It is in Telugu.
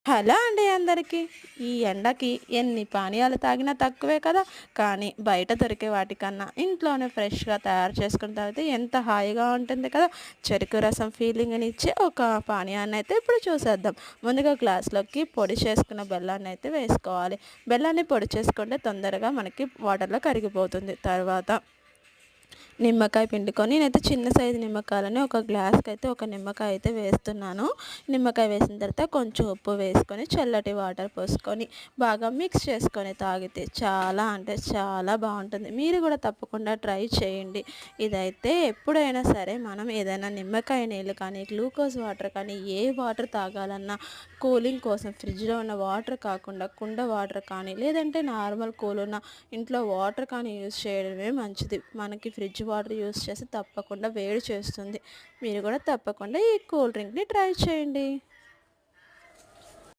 హలో అండి అందరికీ. ఈ ఎండకి ఎన్ని పానీయాలు తాగినా తక్కువే కదా! కానీ బయట దొరికే వాటికన్నా ఇంట్లోనే ఫ్రెష్‌గా తయారు చేసుకొని తాగితే ఎంత హాయిగా ఉంటుంది కదా! చెరుకు రసం ఫీలింగ్‌నిచ్చే ఒక పానీయాన్నయితే ఇప్పుడు చూసేద్దాం. ముందుగా గ్లాస్‌లోకి పొడి చేసుకున్న బెల్లాన్నయితే వేసుకోవాలి. బెల్లాన్ని పొడి చేసుకుంటే తొందరగా మనకి వాటర్‌లో కరిగిపోతుంది. తర్వాత నిమ్మకాయ పిండుకొని నేనైతే చిన్న సైజు నిమ్మకాయలని ఒక గ్లాస్‌కైతే ఒక నిమ్మకాయ అయితే వేస్తున్నాను. నిమ్మకాయ వేసిన తర్వాత కొంచెం ఉప్పు వేసుకొని చల్లటి వాటర్ పోసుకొని బాగా మిక్స్ చేసుకొని తాగితే చాలా అంటే చాలా బావుంటుంది. మీరు కూడా తప్పకుండా ట్రై చేయండి. ఇదైతే ఎప్పుడైనా సరే మనం ఏదైనా నిమ్మకాయ నీళ్ళు కానీ, గ్లూకోజ్ వాటర్ కానీ ఏ వాటర్ తాగాలన్నా కూలింగ్ కోసం ఫ్రిడ్జ్‌లో ఉన్న వాటర్ కాకుండా కుండ వాటర్ కానీ లేదంటే నార్మల్ కూల్ ఉన్న ఇంట్లో వాటర్ కానీ యూజ్ చేయడమే మంచిది. మనకి ఫ్రిడ్జ్ వాటర్ యూజ్ చేస్తే తప్పకుండా వేడి చేస్తుంది. మీరు కూడా తప్పకుండా ఈ కూల్ డ్రింక్‌ని ట్రై చేయండి.